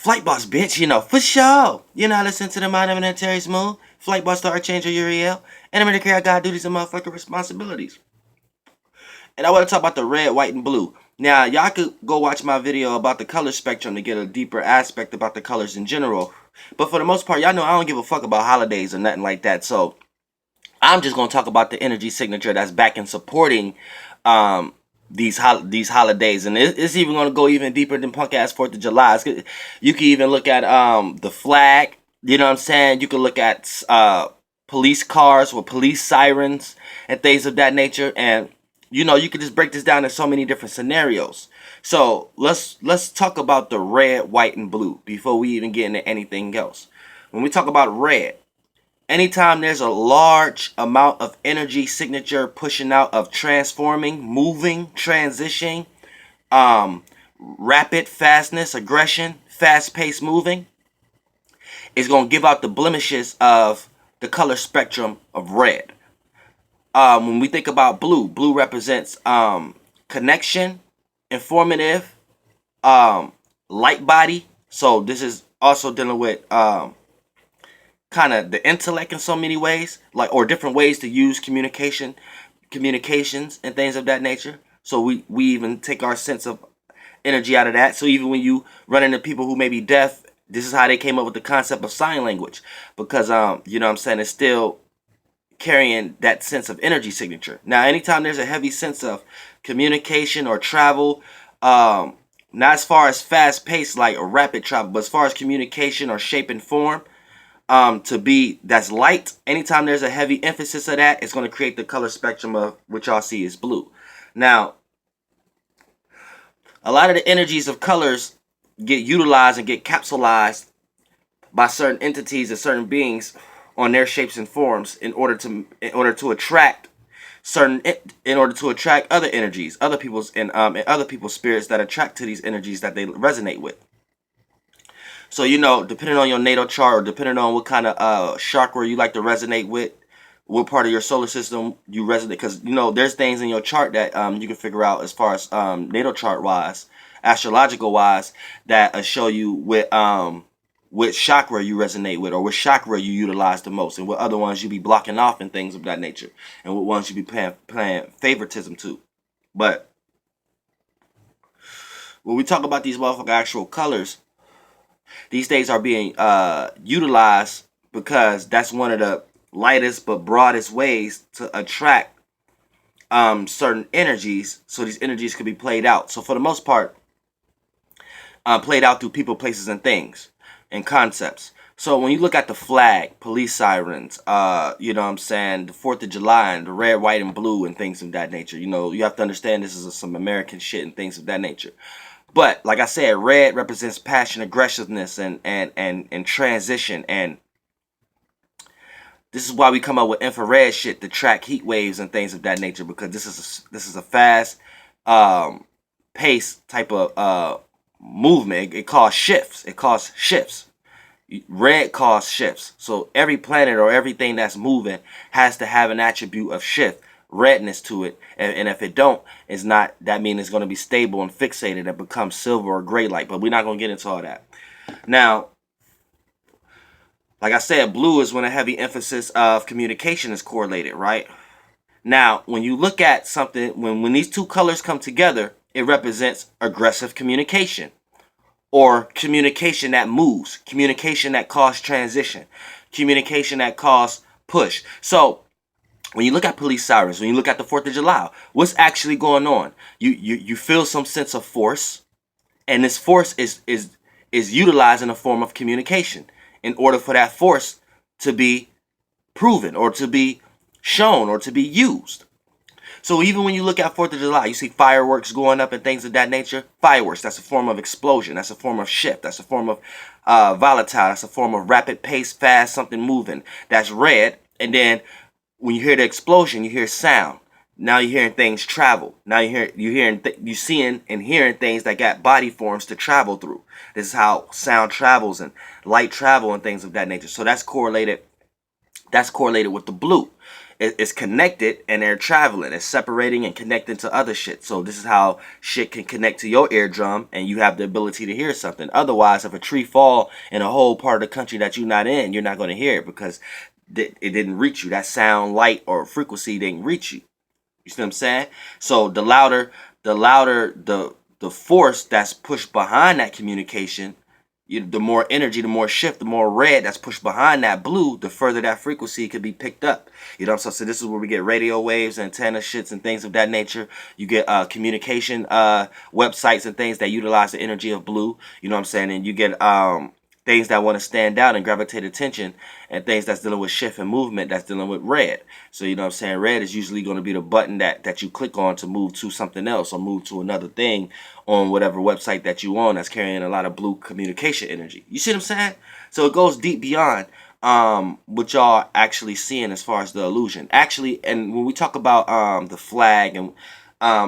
Flight boss, bitch, for sure. I listen to the mind of an Terry Smooth, Flight boss, the Archangel Uriel, and I'm in the care I got duties and motherfucking responsibilities. And I want to talk about the red, white, and blue. Now, y'all could go watch my video about the color spectrum to get a deeper aspect about the colors in general. But for the most part, y'all know I don't give a fuck about holidays or nothing like that. So I'm just going to talk about the energy signature that's back and supporting these holidays. And it's even going to go even deeper than punk ass 4th of July. You can even look at the flag. You know what I'm saying? You can look at police cars with police sirens and things of that nature. And you could just break this down in so many different scenarios. So let's talk about the red, white, and blue before we even get into anything else. When we talk about red, anytime there's a large amount of energy signature pushing out of transforming, moving, transitioning, rapid fastness, aggression, fast-paced moving, is going to give out the blemishes of the color spectrum of red. When we think about blue, blue represents connection, informative, light body. So this is also dealing with kind of the intellect in so many ways, or different ways to use communications and things of that nature. So we even take our sense of energy out of that. So even when you run into people who may be deaf, this is how they came up with the concept of sign language, because you know what I'm saying, it's still carrying that sense of energy signature. Now, anytime there's a heavy sense of communication or travel, not as far as fast paced like a rapid travel, but as far as communication or shape and form, that's light. Anytime there's a heavy emphasis of that, it's going to create the color spectrum of which y'all see is blue. Now, a lot of the energies of colors get utilized and get capsulized by certain entities and certain beings on their shapes and forms in order to attract other energies, other people's and other people's spirits that attract to these energies that they resonate with. So depending on your natal chart, or depending on what kind of chakra you like to resonate with, what part of your solar system you resonate, because there's things in your chart that you can figure out as far as natal chart wise, astrological wise, that show you what chakra you resonate with, or what chakra you utilize the most, and what other ones you be blocking off and things of that nature, and what ones you be playing favoritism to. But when we talk about these motherfucking actual colors, these days are being utilized because that's one of the lightest but broadest ways to attract certain energies, so these energies can be played out. So for the most part, played out through people, places, and things, and concepts. So when you look at the flag, police sirens, you know what I'm saying, the 4th of July, and the red, white, and blue, and things of that nature, you have to understand this is some American shit and things of that nature. But like I said, red represents passion, aggressiveness, and transition. And this is why we come up with infrared shit to track heat waves and things of that nature, because this is a fast pace type of movement. It causes shifts. Red causes shifts. So every planet or everything that's moving has to have an attribute of shift, redness to it, and if it don't, it's not, that means it's going to be stable and fixated and become silver or gray light. But we're not going to get into all that. Now, like I said, blue is when a heavy emphasis of communication is correlated, right? Now, when you look at something, when these two colors come together, it represents aggressive communication, or communication that moves, communication that causes transition, communication that causes push. So when you look at police sirens, when you look at the 4th of July, what's actually going on? You feel some sense of force, and this force is utilized in a form of communication in order for that force to be proven, or to be shown, or to be used. So even when you look at 4th of July, you see fireworks going up and things of that nature. Fireworks, that's a form of explosion. That's a form of shift. That's a form of volatile. That's a form of rapid pace, fast, something moving. That's red. And then when you hear the explosion, you hear sound. Now you're hearing things travel. Now you're seeing and hearing things that got body forms to travel through. This is how sound travels and light travel and things of that nature. So that's correlated with the blue. it's connected and they're traveling. It's separating and connecting to other shit. So this is how shit can connect to your eardrum and you have the ability to hear something. Otherwise, if a tree fall in a whole part of the country that you're not in, you're not going to hear it because it didn't reach you. That sound, light, or frequency didn't reach you. You see what I'm saying? So the louder the force that's pushed behind that communication, the more energy, the more shift, the more red that's pushed behind that blue, the further that frequency could be picked up. You know what I'm saying? So this is where we get radio waves, antenna shits, and things of that nature. You get communication websites and things that utilize the energy of blue. You know what I'm saying? And you get things that want to stand out and gravitate attention, and things that's dealing with shift and movement that's dealing with red. So you know what I'm saying? Red is usually going to be the button that you click on to move to something else or move to another thing on whatever website that you on that's carrying a lot of blue communication energy. You see what I'm saying? So it goes deep beyond what y'all actually seeing as far as the illusion. Actually, and when we talk about the flag and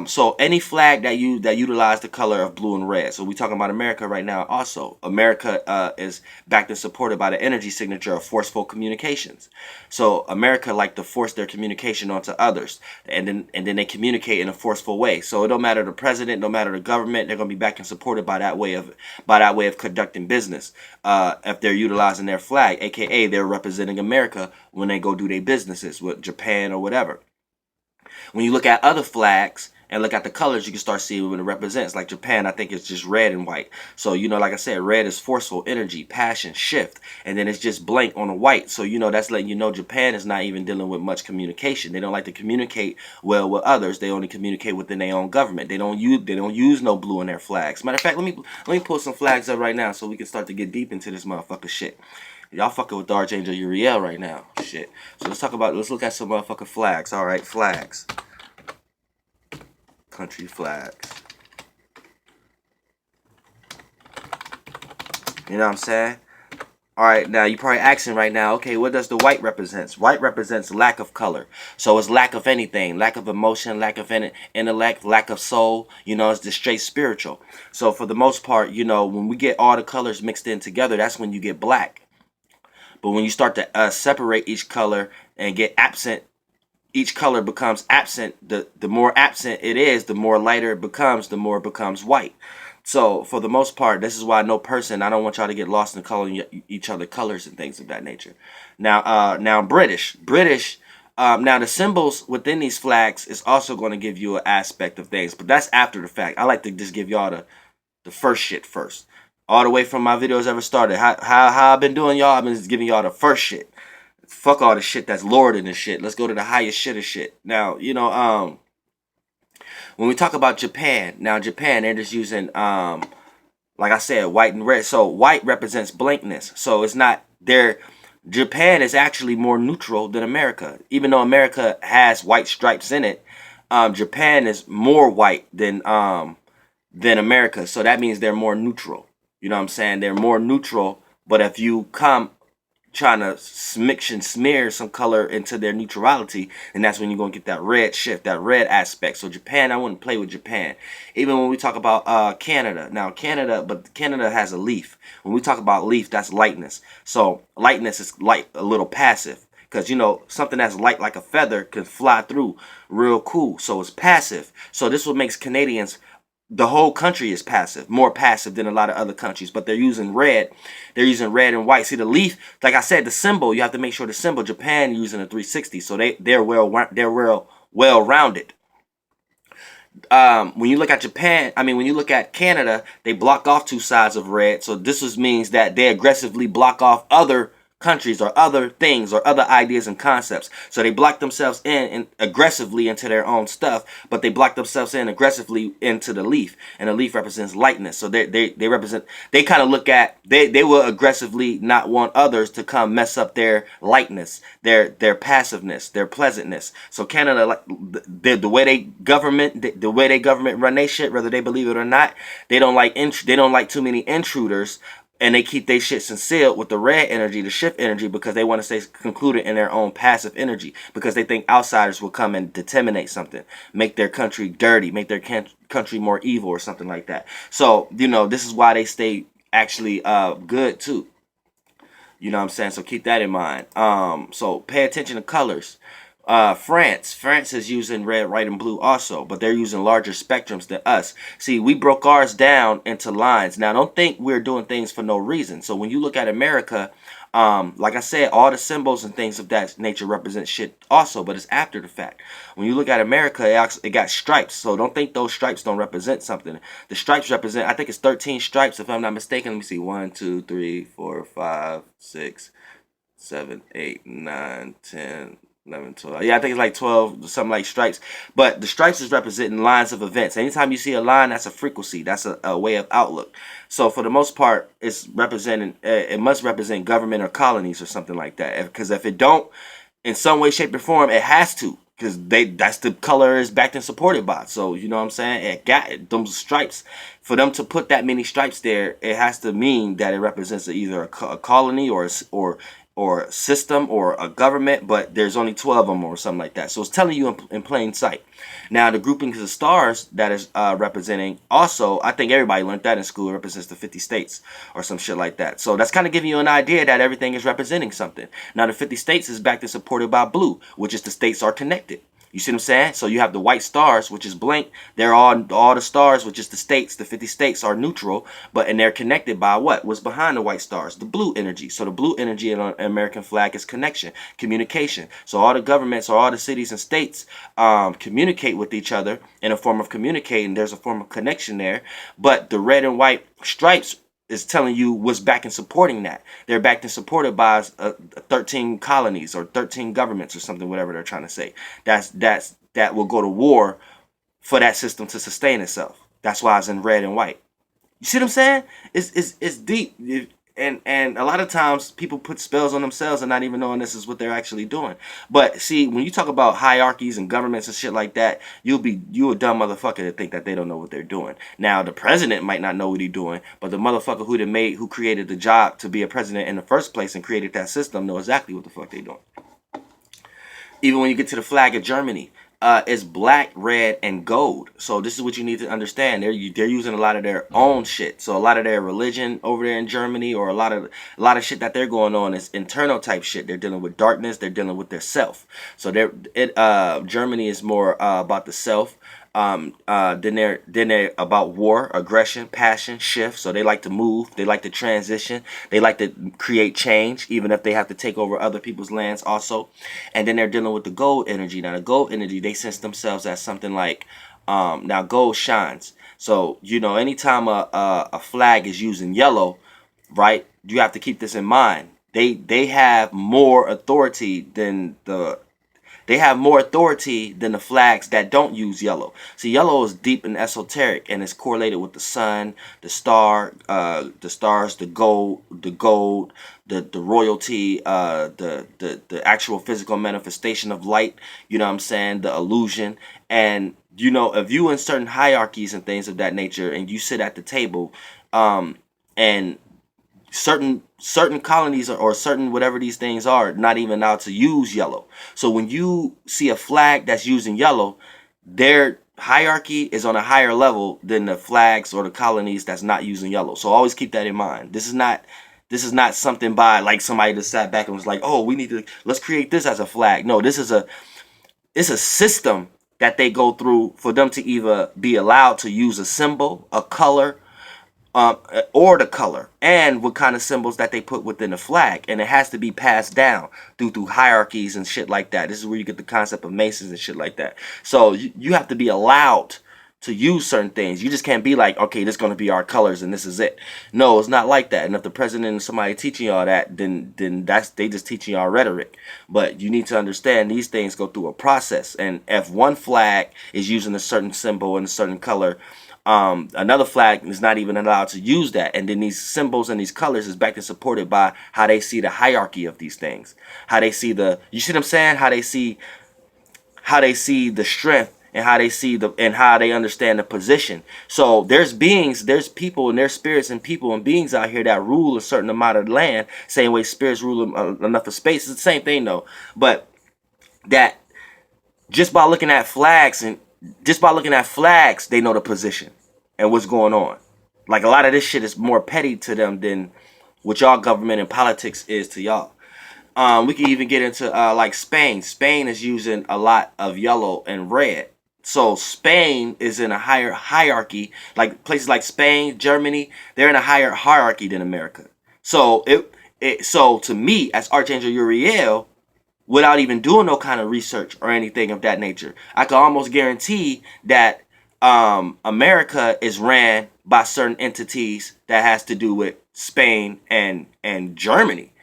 so any flag that utilize the color of blue and red. So we talking about America right now. Also, America is backed and supported by the energy signature of forceful communications. So America like to force their communication onto others, and then they communicate in a forceful way. So it don't matter the president, no matter the government, they're gonna be backed and supported by that way of conducting business. If they're utilizing their flag, aka they're representing America when they go do their businesses with Japan or whatever. When you look at other flags and look at the colors, you can start seeing what it represents. Like Japan, I think it's just red and white. So, like I said, red is forceful, energy, passion, shift. And then it's just blank on the white. So, that's letting you know Japan is not even dealing with much communication. They don't like to communicate well with others. They only communicate within their own government. They don't use no blue in their flags. Matter of fact, let me pull some flags up right now so we can start to get deep into this motherfucker shit. Y'all fucking with the Archangel Uriel right now. Shit. So let's look at some motherfucking flags. Alright, flags. Country flags. You know what I'm saying? Alright, now you're probably asking right now, okay, what does the white represent? White represents lack of color. So it's lack of anything. Lack of emotion, lack of intellect, lack of soul. It's just straight spiritual. So for the most part, when we get all the colors mixed in together, that's when you get black. But when you start to separate each color and get absent, each color becomes absent. The more absent it is, the more lighter it becomes, the more it becomes white. So for the most part, this is why I don't want y'all to get lost in calling each other colors and things of that nature. Now British, now the symbols within these flags is also going to give you an aspect of things, but that's after the fact. I like to just give y'all the first shit first. All the way from my videos ever started. How I've been doing, y'all. I've been just giving y'all the first shit. Fuck all the shit that's lower than this shit. Let's go to the highest shit of shit. Now, when we talk about Japan, they're just using like I said, white and red. So white represents blankness. So it's not there. Japan is actually more neutral than America. Even though America has white stripes in it, Japan is more white than America. So that means they're more neutral. You know what I'm saying? They're more neutral, but if you come trying to mix and smear some color into their neutrality, and that's when you're going to get that red shift, that red aspect. So Japan, I wouldn't play with Japan. Even when we talk about Canada. Now Canada has a leaf. When we talk about leaf, that's lightness. So lightness is light, a little passive. Because, something that's light like a feather can fly through real cool. So it's passive. So this is what makes Canadians, the whole country is passive, more passive than a lot of other countries, but they're using red. They're using red and white. See, the leaf, like I said, the symbol, you have to make sure the symbol, Japan using a 360, so they're well rounded. When you look at when you look at Canada, they block off two sides of red. So this means that they aggressively block off other countries or other things or other ideas and concepts. So they block themselves in aggressively into their own stuff, but they block themselves in aggressively into the leaf, and the leaf represents lightness. So they kind of look at, they will aggressively not want others to come mess up their lightness, their passiveness, their pleasantness. So Canada, like the way they government run their shit, whether they believe it or not, they don't like too many intruders. And they keep their shits sealed with the red energy, the shift energy, because they want to stay concluded in their own passive energy, because they think outsiders will come and determinate something, make their country dirty, make their country more evil or something like that. So, this is why they stay actually good too. You know what I'm saying? So keep that in mind. So pay attention to colors. France is using red, white, and blue also, but they're using larger spectrums than us. See, we broke ours down into lines. Now, don't think we're doing things for no reason. So when you look at America, like I said, all the symbols and things of that nature represent shit also, but it's after the fact. When you look at America, it got stripes. So don't think those stripes don't represent something. The stripes represent, I think it's 13 stripes, if I'm not mistaken. Let me see. 1, 2, 3, 4, 5, 6, 7, 8, 9, 10, 11, 12. Yeah, I think it's like 12, something like stripes. But the stripes is representing lines of events. Anytime you see a line, that's a frequency. That's a way of outlook. So for the most part, it's representing, it must represent government or colonies or something like that. Because if it don't, in some way, shape, or form, it has to. Because that's the color is backed and supported by. So, you know what I'm saying? It got those stripes. For them to put that many stripes there, it has to mean that it represents either a colony or a system or a government, but there's only 12 of them or something like that. So it's telling you in plain sight. Now, the groupings of stars that is representing also, I think everybody learned that in school, it represents the 50 states or some shit like that. So that's kind of giving you an idea that everything is representing something. Now, the 50 states is backed and supported by blue, which is the states are connected. You see what I'm saying? So you have the white stars, which is blank. They're all the stars, which is the states. The 50 states are neutral, and they're connected by what? What's behind the white stars? The blue energy. So the blue energy in an American flag is connection, communication. So all the governments or all the cities and states communicate with each other in a form of communicating. There's a form of connection there. But the red and white stripes is telling you what's back and supporting that. They're backed and supported by 13 colonies or 13 governments or something, whatever they're trying to say. That will go to war for that system to sustain itself. That's why it's in red and white. You see what I'm saying? It's deep. And a lot of times people put spells on themselves and not even knowing this is what they're actually doing. But see, when you talk about hierarchies and governments and shit like that, you a dumb motherfucker to think that they don't know what they're doing. Now, the president might not know what he's doing, but the motherfucker who created the job to be a president in the first place and created that system know exactly what the fuck they doing. Even when you get to the flag of Germany, it's black, red, and gold. So this is what you need to understand. They're using a lot of their own shit. So a lot of their religion over there in Germany, or a lot of shit that they're going on is internal type shit. They're dealing with darkness. They're dealing with their self. So Germany is more about the self. Then they're about war, aggression, passion, shift. So they like to move, they like to transition, they like to create change, even if they have to take over other people's lands also. And then they're dealing with the gold energy. Now the gold energy, they sense themselves as something like, now gold shines. So, you know, anytime a flag is using yellow, right, you have to keep this in mind. They have more authority than the flags that don't use yellow. See, yellow is deep and esoteric, and it's correlated with the sun, the star, the stars, the gold, the royalty, the actual physical manifestation of light. You know what I'm saying? The illusion. And you know, if you in certain hierarchies and things of that nature, and you sit at the table, and certain colonies or certain whatever these things are not even allowed to use yellow. So when you see a flag that's using yellow, their hierarchy is on a higher level than the flags or the colonies that's not using yellow. So always keep that in mind. This is not something by like somebody that sat back and was like, oh, let's create this as a flag. No, it's a system that they go through for them to either be allowed to use a symbol, a color, or the color, and what kind of symbols that they put within the flag. And it has to be passed down through hierarchies and shit like that. This is where you get the concept of masons and shit like that. So you have to be allowed to use certain things. You just can't be like, okay, this is going to be our colors and this is it. No, it's not like that. And if the president and somebody teaching y'all that, then they just teaching y'all rhetoric. But you need to understand these things go through a process. And if one flag is using a certain symbol and a certain color, another flag is not even allowed to use that. And then these symbols and these colors is backed and supported by how they see the hierarchy of these things. How they see you see what I'm saying? How they see the strength, and how they see and how they understand the position. So there's people and there's spirits and people and beings out here that rule a certain amount of land, same way spirits rule enough of space. It's the same thing though. But that just by looking at flags, they know the position and what's going on. Like a lot of this shit is more petty to them than what y'all government and politics is to y'all. We can even get into like Spain. Spain is using a lot of yellow and red. So Spain is in a higher hierarchy. Like places like Spain, Germany, they're in a higher hierarchy than America. So so to me, as Archangel Uriel, without even doing no kind of research or anything of that nature, I can almost guarantee that America is ran by certain entities that has to do with Spain and Germany.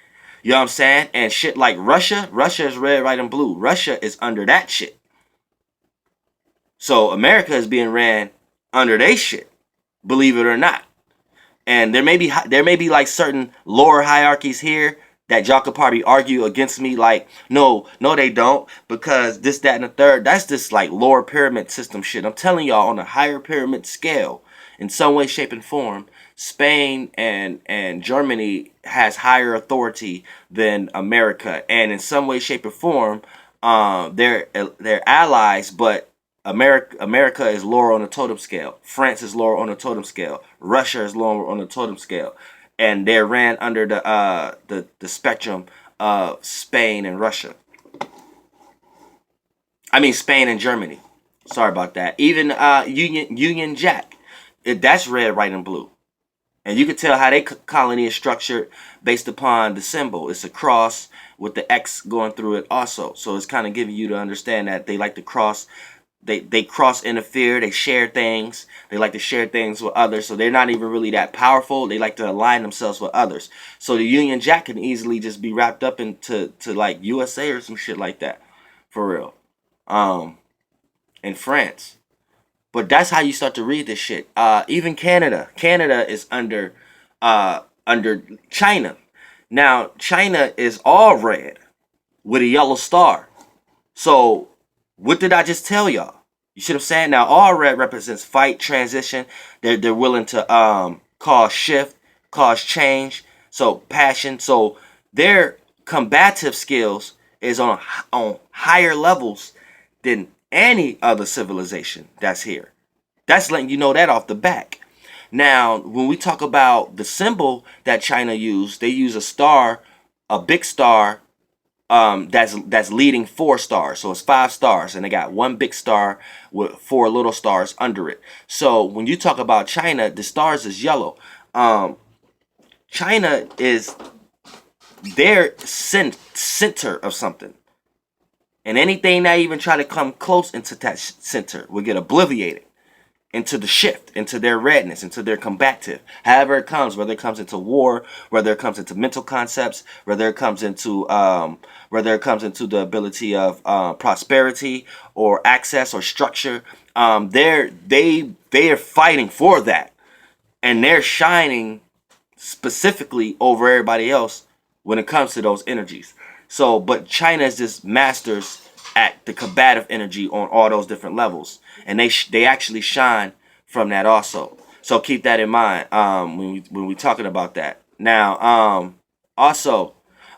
You know what I'm saying? And shit like Russia, Russia is red, white, and blue. Russia is under that shit. So America is being ran under they shit, believe it or not. And there may be like certain lower hierarchies here that y'all could probably argue against me, like, no, they don't, because this, that, and the third. That's just like lower pyramid system shit. I'm telling y'all, on a higher pyramid scale, in some way, shape, and form, Spain and Germany has higher authority than America, and in some way, shape, or form, they're allies, but America is lower on the totem scale. France is lower on the totem scale. Russia is lower on the totem scale, and they're ran under the spectrum of Spain and Russia. I mean Spain and Germany. Sorry about that. Even Union Jack, that's red, white, and blue. And you can tell how they colony is structured based upon the symbol. It's a cross with the X going through it also. So it's kind of giving you to understand that they like to cross. They cross interfere. They share things. They like to share things with others. So they're not even really that powerful. They like to align themselves with others. So the Union Jack can easily just be wrapped up into like USA or some shit like that. For real. In France. But that's how you start to read this shit. Even Canada. Canada is under China. Now, China is all red with a yellow star. So, what did I just tell y'all? You see what I'm saying? Now, all red represents fight, transition. They're willing to cause shift, cause change. So, passion. So, their combative skills is on higher levels than any other civilization that's here. That's letting you know that off the back. Now, when we talk about the symbol that China used, they use a star, a big star, that's leading 4 stars. So it's 5 stars, and they got one big star with 4 little stars under it. So when you talk about China, the stars is yellow. China is their center of something. And anything that even try to come close into that center will get obliterated into the shift, into their redness, into their combative. However it comes, whether it comes into war, whether it comes into mental concepts, whether it comes into the ability of prosperity or access or structure, they are fighting for that, and they're shining specifically over everybody else when it comes to those energies. So, but China is just masters at the combative energy on all those different levels, and they actually shine from that also. So keep that in mind when we talking about that. Now, also,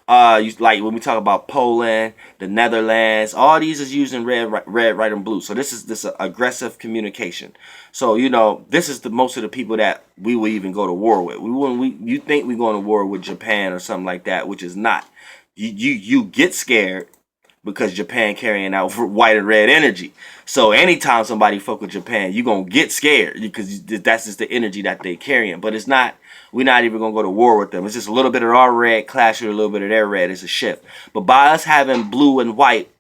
like when we talk about Poland, the Netherlands, all these is using red, white, and blue. So this is aggressive communication. So this is the most of the people that we will even go to war with. You think we're going to war with Japan or something like that, which is not. You get scared because Japan carrying out white and red energy. So anytime somebody fuck with Japan, you gonna get scared because that's just the energy that they carrying. But it's not. We're not even gonna go to war with them. It's just a little bit of our red clash with a little bit of their red. It's a shift. But by us having blue and white,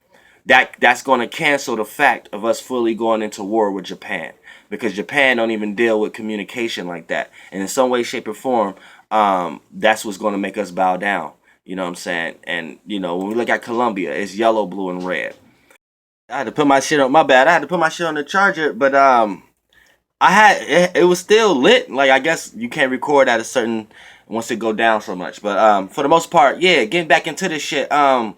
that's gonna cancel the fact of us fully going into war with Japan, because Japan don't even deal with communication like that. And in some way, shape, or form, that's what's gonna make us bow down. You know what I'm saying? And, when we look at Colombia, it's yellow, blue, and red. I had to put my shit on, my bad. I had to put my shit on the charger, but it was still lit. Like, I guess you can't record at a certain, once it go down so much. But for the most part, yeah, getting back into this shit. Like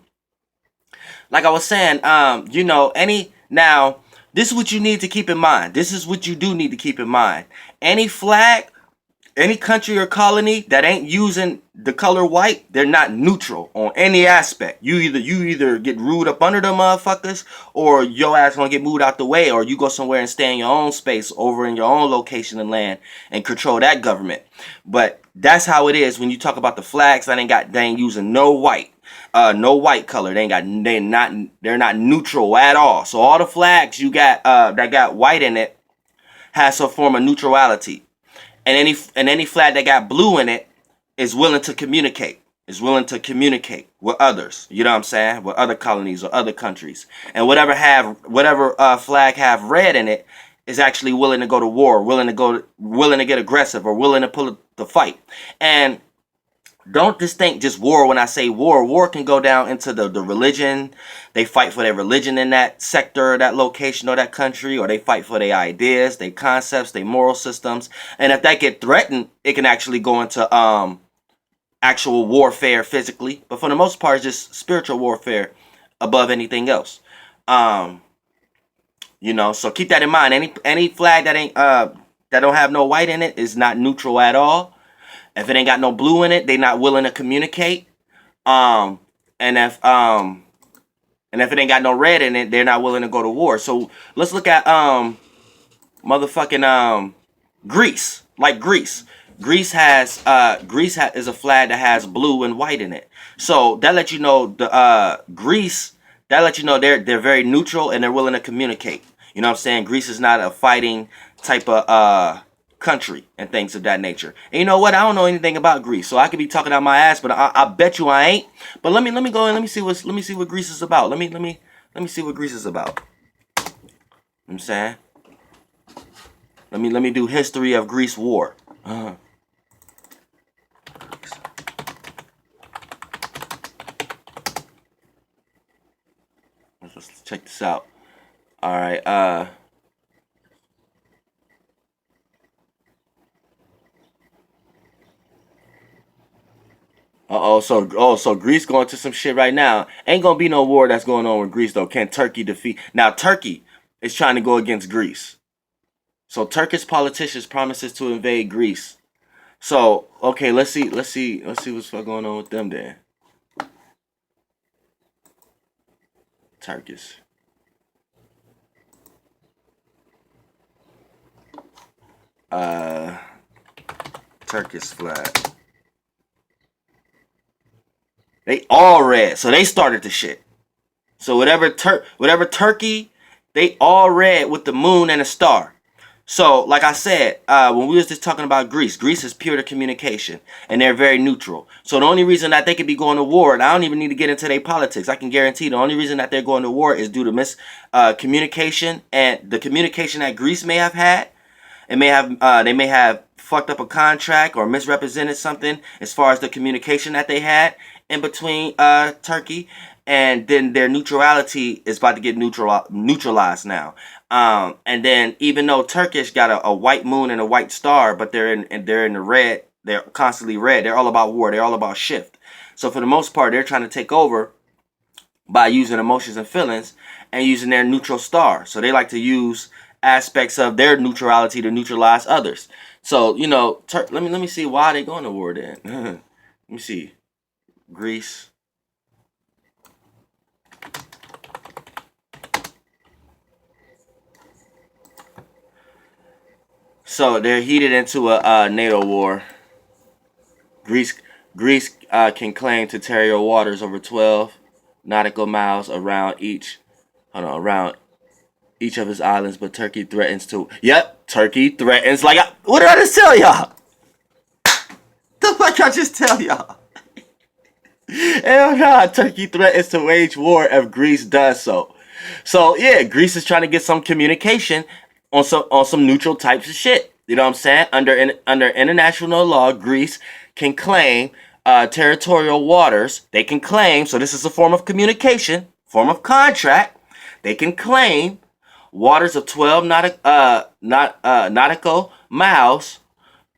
I was saying, now, this is what you need to keep in mind. This is what you do need to keep in mind. Any flag, any country or colony that ain't using the color white, they're not neutral on any aspect. You either get ruled up under them motherfuckers, or your ass gonna get moved out the way, or you go somewhere and stay in your own space over in your own location and land and control that government. But that's how it is when you talk about the flags that they ain't using no white. No white color. They're not neutral at all. So all the flags you got that got white in it has some form of neutrality. And any flag that got blue in it is willing to communicate. Is willing to communicate with others. You know what I'm saying? With other colonies or other countries. And whatever flag have red in it is actually willing to go to war, willing to get aggressive, or willing to pull the fight. And don't just think just war when I say war. War can go down into the religion. They fight for their religion in that sector, that location, or that country, or they fight for their ideas, their concepts, their moral systems. And if that get threatened, it can actually go into actual warfare physically. But for the most part, it's just spiritual warfare above anything else. You know, so keep that in mind. Any flag that ain't that don't have no white in it is not neutral at all. If it ain't got no blue in it, they not willing to communicate. And if it ain't got no red in it, they're not willing to go to war. So let's look at motherfucking Greece. Like Greece. Greece is a flag that has blue and white in it. So that lets you know Greece, that lets you know they're very neutral and they're willing to communicate. You know what I'm saying? Greece is not a fighting type of country and things of that nature. And you know what? I don't know anything about Greece, so I could be talking out my ass, but I bet you I ain't. But let me go and let me see what Greece is about. Let me see what Greece is about. You know what I'm saying? Let me do history of Greece war. Let's check this out. All right. So Greece going to some shit right now. Ain't gonna be no war that's going on with Greece though. Can Turkey defeat? Now Turkey is trying to go against Greece. So Turkish politicians promises to invade Greece. So okay, let's see what's going on with them then. Turkish. Turkish flag. They all red, so they started the shit. So whatever Turkey, they all red with the moon and a star. So like I said, when we was just talking about Greece is pure to communication, and they're very neutral. So the only reason that they could be going to war, and I don't even need to get into their politics, I can guarantee the only reason that they're going to war is due to miscommunication, and the communication that Greece may have had. They may have fucked up a contract or misrepresented something as far as the communication that they had in between Turkey, and then their neutrality is about to get neutralized now. And then even though Turkish got a white moon and a white star, but they're in the red, they're constantly red. They're all about war. They're all about shift. So for the most part, they're trying to take over by using emotions and feelings and using their neutral star. So they like to use aspects of their neutrality to neutralize others. So you know, let me see why they going to war then. Let me see. Greece. So they're heated into a NATO war. Greece can claim territorial waters over 12 nautical miles around each of its islands, but Turkey threatens to. Yep, Turkey threatens. What did I just tell y'all? The fuck I just tell y'all? Hell nah, Turkey threatens to wage war if Greece does so. So yeah, Greece is trying to get some communication on some neutral types of shit. You know what I'm saying? Under international law, Greece can claim territorial waters. They can claim. So this is a form of communication, form of contract. They can claim waters of 12 nautical miles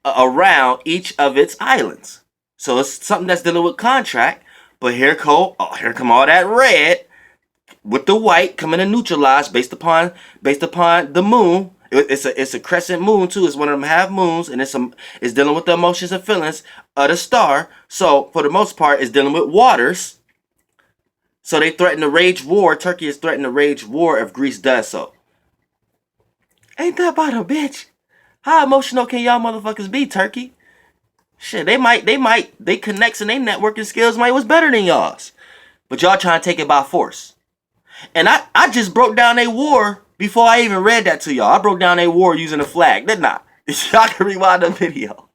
around each of its islands. So it's something that's dealing with contract. But here come all that red with the white coming to neutralize based upon the moon. It's a crescent moon too. It's one of them half moons, and it's dealing with the emotions and feelings of the star. So for the most part, it's dealing with waters. So they threaten to wage war. Turkey is threatening to wage war if Greece does so. Ain't that about a bitch? How emotional can y'all motherfuckers be, Turkey? Shit, they connects and they networking skills might was better than y'all's. But y'all trying to take it by force. And I just broke down a war before I even read that to y'all. I broke down a war using a flag, didn't I? Y'all can rewind the video.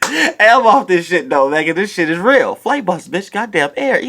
Hey, I'm off this shit though, man. This shit is real. Flight bus, bitch. Goddamn air.